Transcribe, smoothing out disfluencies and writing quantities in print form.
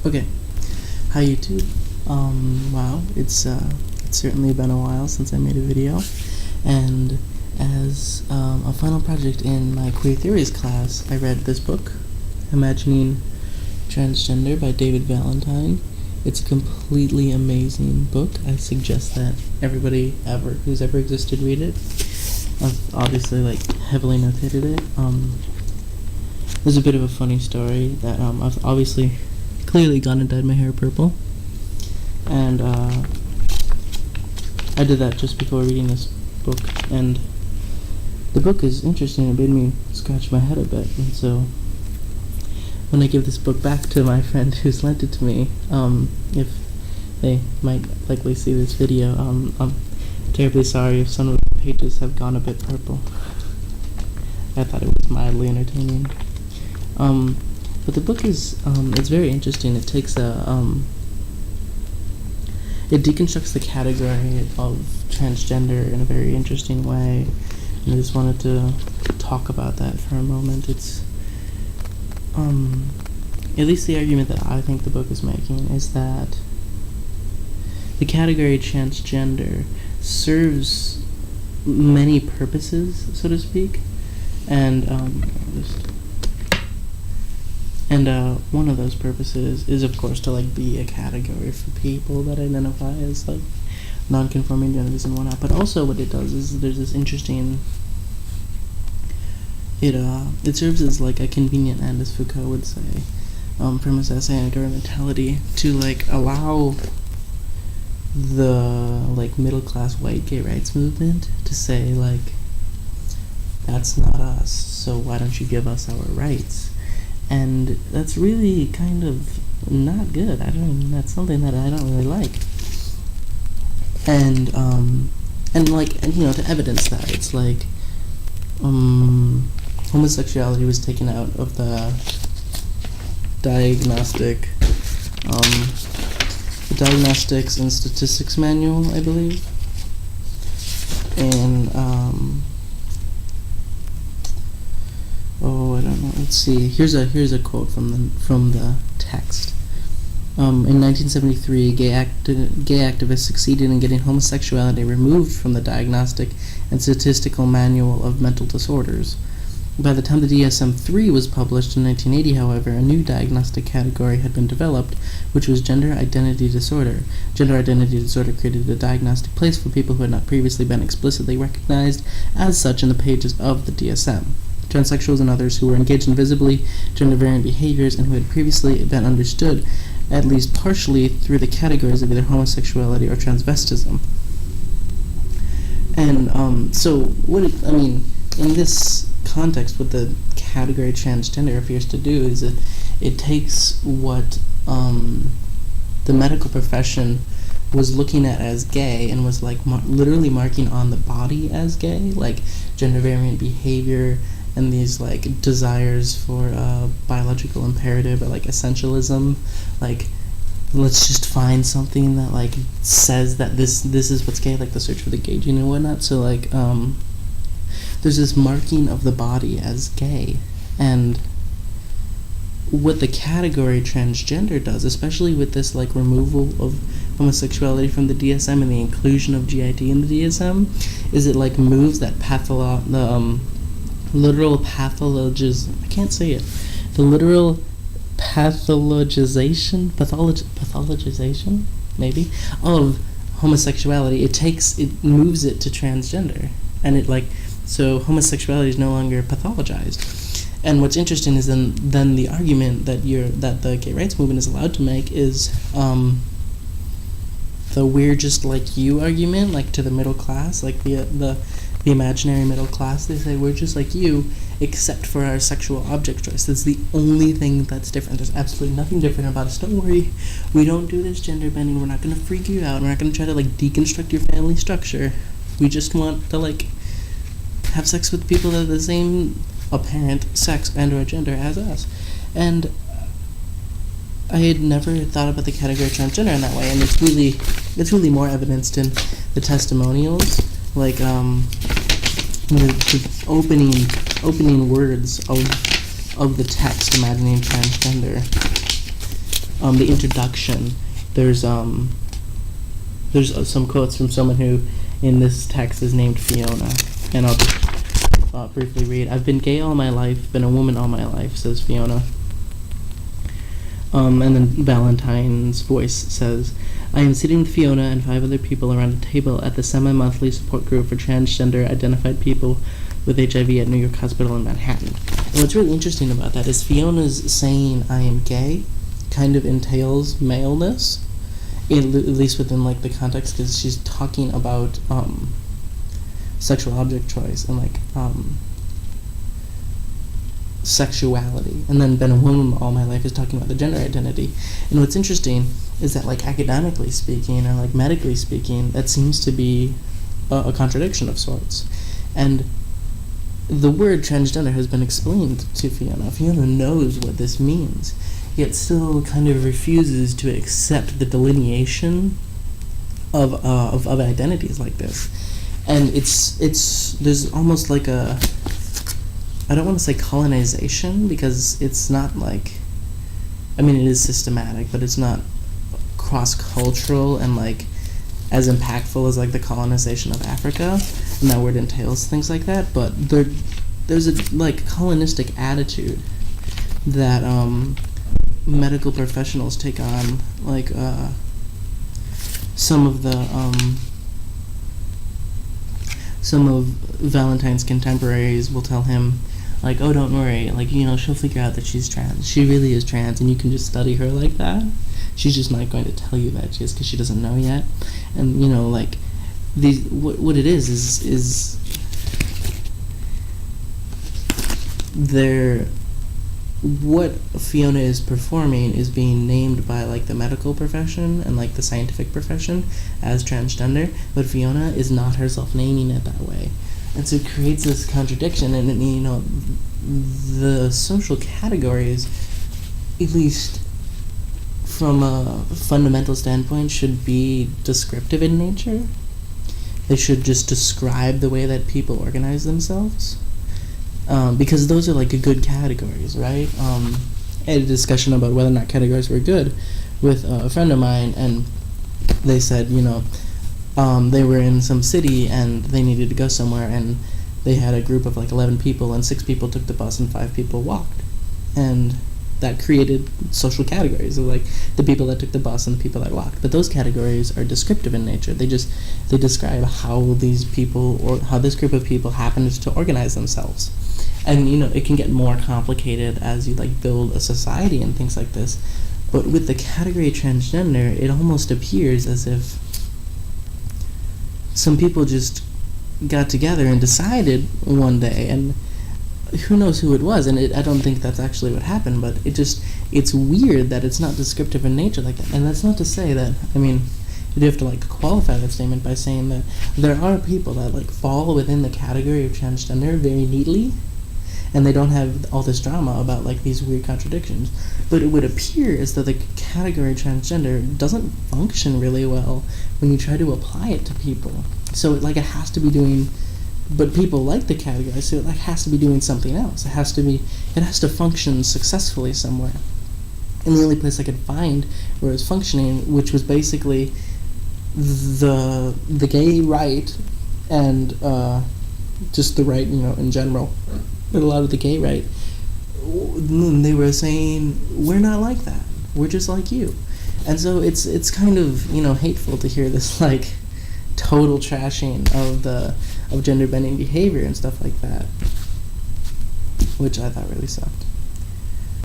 Okay, hi YouTube. Wow, it's certainly been a while since I made a video, and as a final project in my queer theories class, I read this book, Imagining Transgender by David Valentine. It's a completely amazing book. I suggest that everybody who's ever existed read it. I've obviously heavily notated it. There's a bit of a funny story that I've obviously clearly gone and dyed my hair purple, and I did that just before reading this book, and the book is interesting. It made me scratch my head a bit, and so when I give this book back to my friend who's lent it to me, if they might likely see this video, I'm terribly sorry if some of the pages have gone a bit purple. I thought it was mildly entertaining. But the book is, it's very interesting. It takes it deconstructs the category of transgender in a very interesting way, and I just wanted to talk about that for a moment. It's, at least the argument that I think the book is making is that the category transgender serves many purposes, so to speak, and one of those purposes is, of course, to be a category for people that identify as non-conforming genders and whatnot. But also, what it does is there's this interesting. It serves as a convenient end, as Foucault would say, from his essay on mentality, to allow the middle class white gay rights movement to say that's not us, so why don't you give us our rights? And that's really kind of not good. That's something that I don't really like. And to evidence that, it's homosexuality was taken out of the Diagnostics and Statistics Manual, I believe. And I don't know. Let's see. Here's a quote from the text. In 1973, gay activists succeeded in getting homosexuality removed from the Diagnostic and Statistical Manual of Mental Disorders. By the time the DSM-3 was published in 1980, however, a new diagnostic category had been developed, which was gender identity disorder. Gender identity disorder created a diagnostic place for people who had not previously been explicitly recognized as such in the pages of the DSM. Transsexuals and others who were engaged in visibly gender-variant behaviors and who had previously been understood, at least partially, through the categories of either homosexuality or transvestism. And in this context, what the category transgender appears to do is it takes what the medical profession was looking at as gay and was literally marking on the body as gay, gender-variant behavior, and these desires for biological imperative or essentialism, let's just find something that says that this is what's gay, the search for the gay gene and whatnot. So there's this marking of the body as gay, and what the category transgender does, especially with this removal of homosexuality from the DSM and the inclusion of GID in the DSM, is it moves that literal pathologization maybe of homosexuality. It moves it to transgender, and so homosexuality is no longer pathologized. And what's interesting is then the argument that the gay rights movement is allowed to make is the we're just like you argument, to the middle class, the imaginary middle class. They say we're just like you, except for our sexual object choice. That's the only thing that's different. There's absolutely nothing different about us. Don't worry, we don't do this gender bending. We're not going to freak you out. We're not going to try to deconstruct your family structure. We just want to have sex with people that are the same apparent sex and or gender as us. And I had never thought about the category transgender in that way, and it's really more evidenced in the testimonials, the opening words of the text, Imagining Transgender. the introduction, there's some quotes from someone who in this text is named Fiona, and I'll just briefly read. "I've been gay all my life, been a woman all my life," says Fiona. And then Valentine's voice says, "I am sitting with Fiona and 5 other people around a table at the semi-monthly support group for transgender identified people with HIV at New York Hospital in Manhattan." And what's really interesting about that is Fiona's saying "I am gay" kind of entails maleness, at least within like the context, because she's talking about sexual object choice and like sexuality, and then "been a woman all my life" is talking about the gender identity. And what's interesting is that like academically speaking or like medically speaking, that seems to be a contradiction of sorts. And the word transgender has been explained to Fiona. Fiona knows what this means, yet still kind of refuses to accept the delineation of identities like this. And it's there's almost like a, I don't want to say colonization, because it's not like, I mean, it is systematic, but it's not cross-cultural and like as impactful as like the colonization of Africa, and that word entails things like that. But there's a like colonistic attitude that medical professionals take on, like some of Valentine's contemporaries will tell him, like, "Oh, don't worry, like, you know, she'll figure out that she's trans. She really is trans, and you can just study her like that. She's just not going to tell you that she is, because she doesn't know yet." And, you know, like, what it is what Fiona is performing is being named by, like, the medical profession and, like, the scientific profession as transgender, but Fiona is not herself naming it that way. And so it creates this contradiction, and, you know, the social categories, at least from a fundamental standpoint, should be descriptive in nature. They should just describe the way that people organize themselves. Because those are like good categories, right? I had a discussion about whether or not categories were good with a friend of mine, and they said, you know, they were in some city and they needed to go somewhere, and they had a group of like 11 people, and 6 people took the bus and 5 people walked. And that created social categories of like the people that took the bus and the people that walked. But those categories are descriptive in nature. They describe how these people, or how this group of people happens to organize themselves. And, you know, it can get more complicated as you like build a society and things like this. But with the category transgender, it almost appears as if some people just got together and decided one day, and who knows who it was, and I don't think that's actually what happened, but it's weird that it's not descriptive in nature like that. And that's not to say that, I mean, you do have to like qualify that statement by saying that there are people that like fall within the category of transgender very neatly, and they don't have all this drama about like these weird contradictions. But it would appear as though the category transgender doesn't function really well when you try to apply it to people. So it has to be doing, but people like the category, so it has to be doing something else. It has to function successfully somewhere. And the only place I could find where it was functioning, which was basically the gay right and just the right, you know, in general, but a lot of the gay right, they were saying, we're not like that. We're just like you. And so it's kind of, you know, hateful to hear this like total trashing of gender bending behavior and stuff like that, which I thought really sucked.